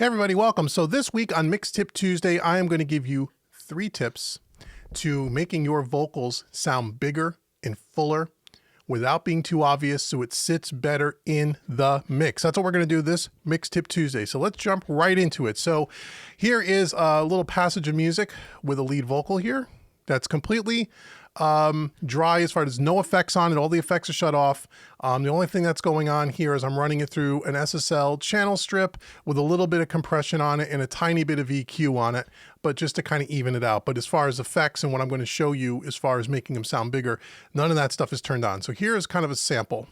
everybody, welcome. So this week on Mix Tip Tuesday, I am going to give you 3 tips to making your vocals sound bigger and fuller without being too obvious so it sits better in the mix. That's what we're going to do this Mix Tip Tuesday. So let's jump right into it. So here is a little passage of music with a lead vocal here that's completely dry as far as no effects on it. All the effects are shut off. The only thing that's going on here is I'm running it through an SSL channel strip with a little bit of compression on it and a tiny bit of EQ on it, but just to kind of even it out. But as far as effects and what I'm going to show you as far as making them sound bigger, none of that stuff is turned on. So here is kind of a sample.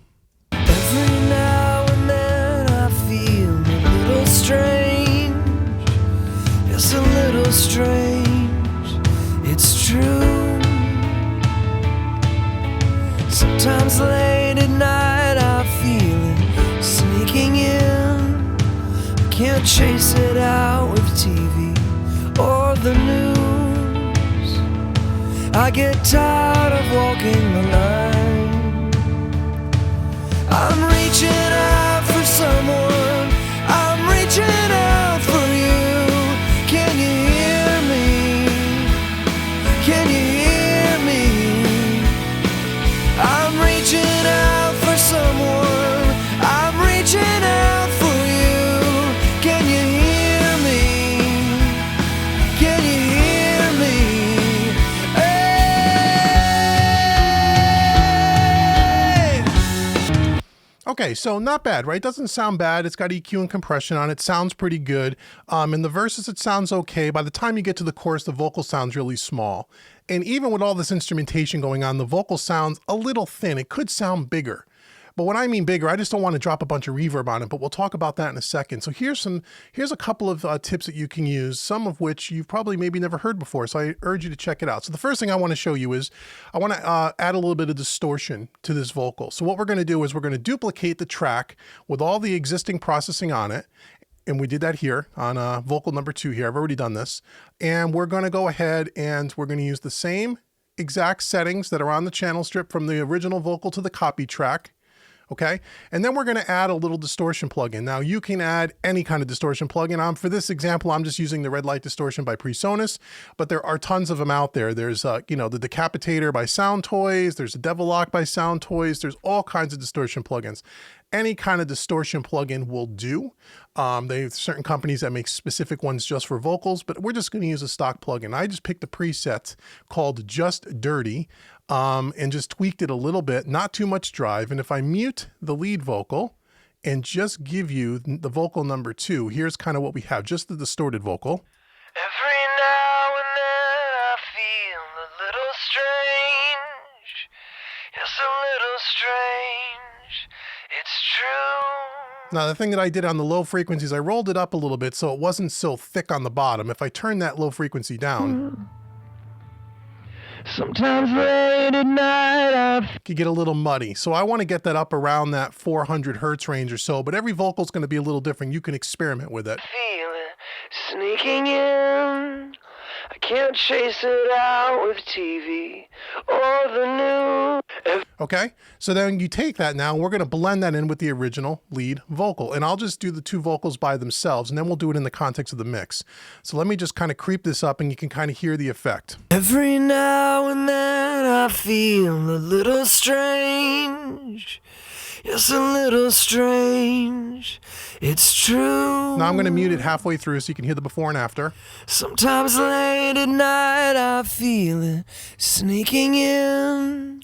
Every now and then I feel a little strange. It's a little strange. It's true. Sometimes late at night I feel it sneaking in. I can't chase it out with TV or the news. I get tired of walking the line. I'm reaching out for someone. I'm reaching out for you. Can you hear me? Can you hear me? I'm reaching out for someone. I'm reaching out for you. Can you hear me? Can you hear me? Hey! Okay, so not bad, right? Doesn't sound bad. It's got EQ and compression on it. Sounds pretty good. In the verses, it sounds okay. By the time you get to the chorus, the vocal sounds really small. And even with all this instrumentation going on, the vocal sounds a little thin. It could sound bigger. But when I mean bigger, I just don't want to drop a bunch of reverb on it, but we'll talk about that in a second. So here's a couple of tips that you can use, some of which you've probably maybe never heard before. So I urge you to check it out. So the first thing I want to show you is I want to add a little bit of distortion to this vocal. So what we're going to do is we're going to duplicate the track with all the existing processing on it. And we did that here on vocal number 2 here. I've already done this. And we're going to go ahead and we're going to use the same exact settings that are on the channel strip from the original vocal to the copy track. Okay, and then we're going to add a little distortion plugin. Now you can add any kind of distortion plugin. For this example, I'm just using the red light distortion by PreSonus, but there are tons of them out there. There's the Decapitator by Sound Toys. There's a Devil Lock by Sound Toys. There's all kinds of distortion plugins. Any kind of distortion plugin will do. They have certain companies that make specific ones just for vocals, but we're just going to use a stock plugin. I just picked a preset called Just Dirty and just tweaked it a little bit, not too much drive. And if I mute the lead vocal and just give you the vocal number 2, here's kind of what we have, just the distorted vocal. Every now and then I feel a little strange. It's a little strange. It's true. Now, the thing that I did on the low frequencies, I rolled it up a little bit so it wasn't so thick on the bottom. If I turn that low frequency down, Sometimes late at night I it could get a little muddy. So I want to get that up around that 400 hertz range or so, but every vocal is going to be a little different. You can experiment with it. feel it sneaking in. I can't chase it out with TV or the news. Okay, so then you take that now, and we're going to blend that in with the original lead vocal. And I'll just do the 2 vocals by themselves, and then we'll do it in the context of the mix. So let me just kind of creep this up, and you can kind of hear the effect. Every now and then I feel a little strange. It's a little strange. It's true. Now I'm going to mute it halfway through so you can hear the before and after. Sometimes late at night I feel it sneaking in.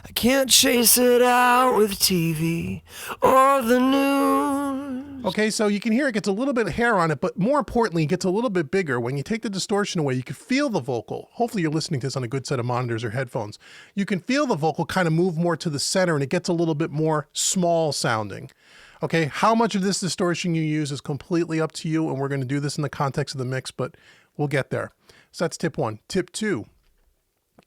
I can't chase it out with TV or the news. Okay, so you can hear it gets a little bit of hair on it, but more importantly, it gets a little bit bigger. When you take the distortion away, you can feel the vocal. Hopefully you're listening to this on a good set of monitors or headphones. You can feel the vocal kind of move more to the center and it gets a little bit more small sounding. Okay, how much of this distortion you use is completely up to you, and we're going to do this in the context of the mix, but we'll get there. So that's tip 1. Tip 2.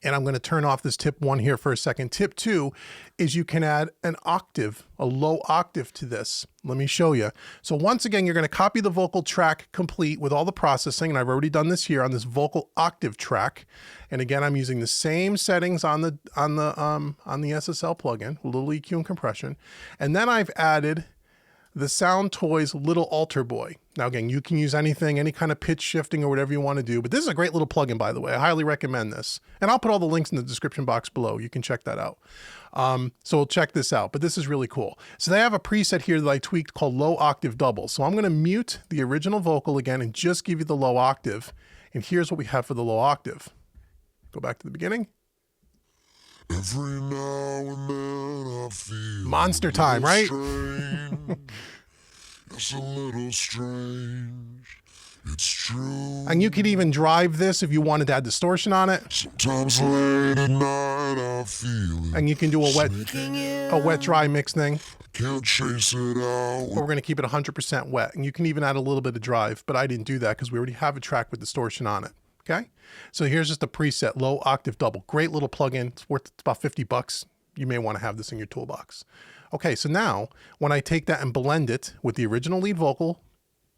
And I'm going to turn off this tip 1 here for a second. Tip 2 is you can add an octave, a low octave to this. Let me show you. So once again, you're going to copy the vocal track complete with all the processing. And I've already done this here on this vocal octave track. And again, I'm using the same settings on the SSL plugin, a little EQ and compression. And then I've added the Sound Toys Little Alter Boy. Now again, you can use anything, any kind of pitch shifting or whatever you want to do, but this is a great little plugin, by the way. I highly recommend this. And I'll put all the links in the description box below. You can check that out. So we'll check this out, but this is really cool. So they have a preset here that I tweaked called low octave double. So I'm going to mute the original vocal again and just give you the low octave. And here's what we have for the low octave. Go back to the beginning. Every now and then I feel Monster time, right? It's a little strange. It's true. And you could even drive this if you wanted to add distortion on it. Sometimes late at night I feel it. And you can do a wet dry mix thing. Can't chase it out. But we're going to keep it 100% wet. And you can even add a little bit of drive, but I didn't do that because we already have a track with distortion on it. Okay, so here's just a preset low octave double. Great little plugin. It's worth about 50 bucks. You may want to have this in your toolbox. Okay, so now when I take that and blend it with the original lead vocal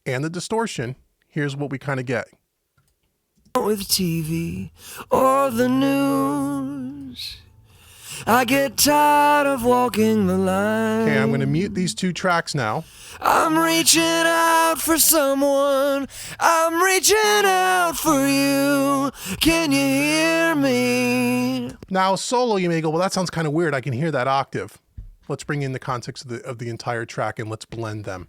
and the distortion, here's what we kind of get. With TV or the news, I get tired of walking the line. Okay, I'm going to mute these two tracks now. I'm reaching out for someone. I'm reaching out for you. Can you hear me? Now solo, you may go, well, that sounds kind of weird. I can hear that octave. Let's bring in the context of the entire track and let's blend them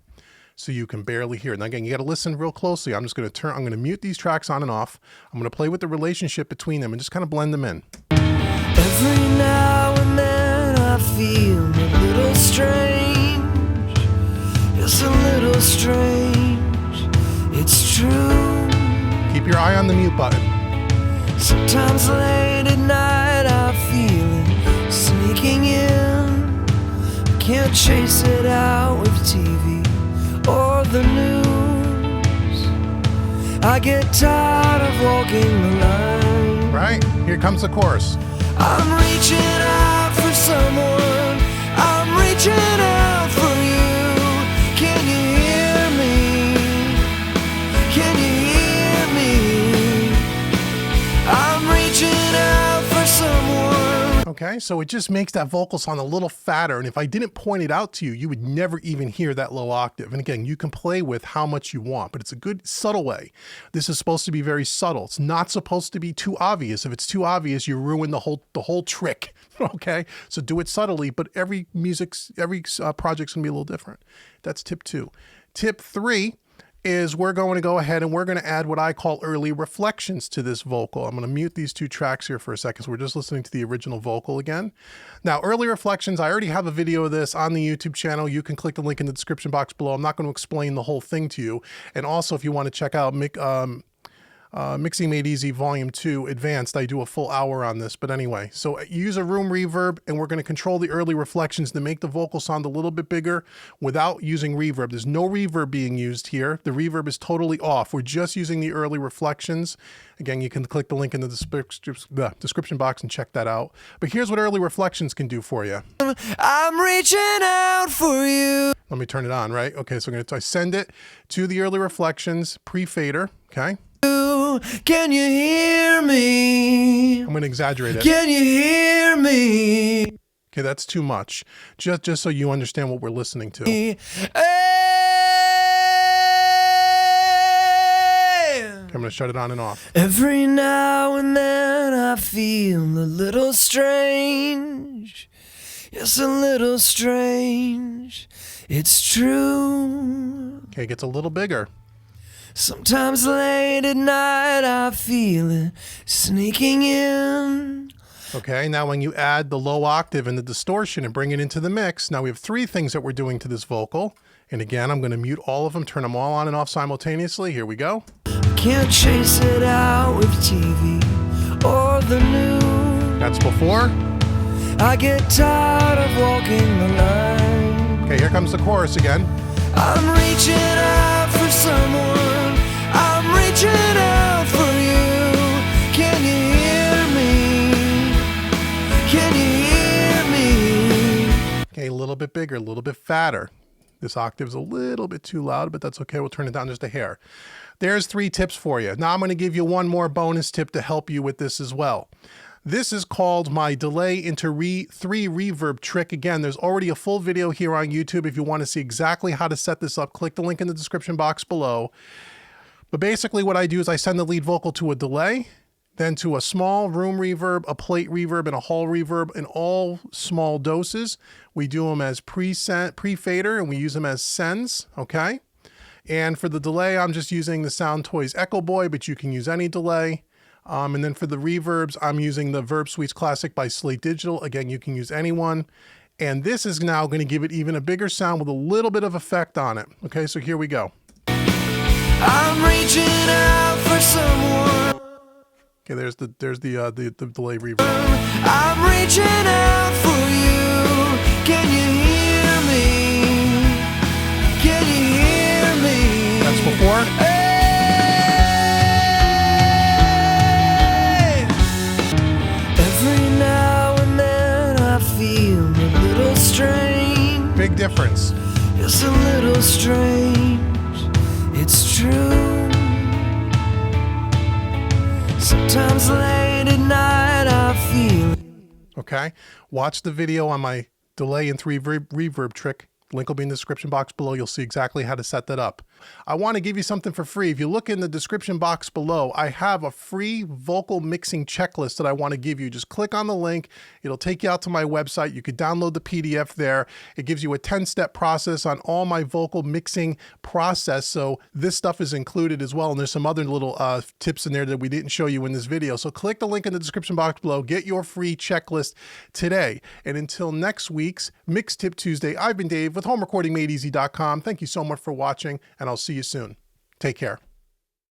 so you can barely hear it. Now again, you got to listen real closely. I'm going to mute these tracks on and off. I'm going to play with the relationship between them and just kind of blend them in. Every now and then I feel a little strange. It's a little strange. It's true. Keep your eye on the mute button. Sometimes late at night I feel it sneaking in. I can't chase it out with TV or the news. I get tired of walking the line. Right, here comes the chorus. I'm reaching out for someone. I'm reaching out for you. Can you hear me? Can you hear me? I'm reaching out for someone. Okay, so it just makes that vocal sound a little fatter. And if I didn't point it out to you, you would never even hear that low octave. And again, you can play with how much you want, but it's a good subtle way. This is supposed to be very subtle. It's not supposed to be too obvious. If it's too obvious, you ruin the whole trick. Okay, so do it subtly, but every project's gonna be a little different. That's tip 2. Tip 3 is we're going to go ahead and we're going to add what I call early reflections to this vocal. I'm going to mute these two tracks here for a second. So we're just listening to the original vocal again. Now, early reflections, I already have a video of this on the YouTube channel. You can click the link in the description box below. I'm not going to explain the whole thing to you. And also, if you want to check out Mixing Made Easy Volume 2 Advanced, I do a full hour on this. But anyway, so use a room reverb and we're going to control the early reflections to make the vocal sound a little bit bigger without using reverb. There's no reverb being used here. The reverb is totally off. We're just using the early reflections. Again, you can click the link in the description box and check that out. But here's what early reflections can do for you. I'm reaching out for you. Let me turn it on, right? Okay, so I'm going to send it to the early reflections pre-fader, okay? Can you hear me? I'm going to exaggerate it. Can you hear me? Okay, that's too much. Just so you understand what we're listening to. Hey. Okay, I'm going to shut it on and off. Every now and then I feel a little strange. It's a little strange. It's true. Okay, it gets a little bigger. Sometimes late at night I feel it sneaking in. Okay, now when you add the low octave and the distortion and bring it into the mix, now we have 3 things that we're doing to this vocal. And again, I'm going to mute all of them, turn them all on and off simultaneously. Here we go. Can't chase it out with TV or the news. That's before. I get tired of walking the line. Okay, here comes the chorus again. I'm reaching out for someone. I'm reaching out for you. Can you hear me? Can you hear me? Okay, a little bit bigger, a little bit fatter. This octave's a little bit too loud, but that's okay. We'll turn it down just a hair. There's 3 tips for you. Now I'm going to give you one more bonus tip to help you with this as well. This is called my delay into 3 reverb trick. Again, there's already a full video here on YouTube. If you want to see exactly how to set this up, click the link in the description box below. But basically what I do is I send the lead vocal to a delay, then to a small room reverb, a plate reverb, and a hall reverb in all small doses. We do them as pre-fader, and we use them as sends, okay? And for the delay, I'm just using the Sound Toys Echo Boy, but you can use any delay. And then for the reverbs, I'm using the Verb Suites Classic by Slate Digital. Again, you can use any one. And this is now going to give it even a bigger sound with a little bit of effect on it. Okay, so here we go. I'm reaching out for someone. Okay, there's the delay reverb. I'm reaching out for you. Can you hear me? Can you hear me? That's before. Hey! Every now and then I feel a little strange. Big difference. It's a little strange. It's true. Sometimes late at night I feel. Okay, watch the video on my delay and 3 reverb trick. Link will be in the description box below. You'll see exactly how to set that up. I want to give you something for free. If you look in the description box below, I have a free vocal mixing checklist that I want to give you. Just click on the link. It'll take you out to my website. You could download the PDF there. It gives you a 10-step process on all my vocal mixing process. So this stuff is included as well. And there's some other little tips in there that we didn't show you in this video. So click the link in the description box below. Get your free checklist today. And until next week's Mix Tip Tuesday, I've been Dave with HomeRecordingMadeEasy.com. Thank you so much for watching, and I'll see you soon. Take care.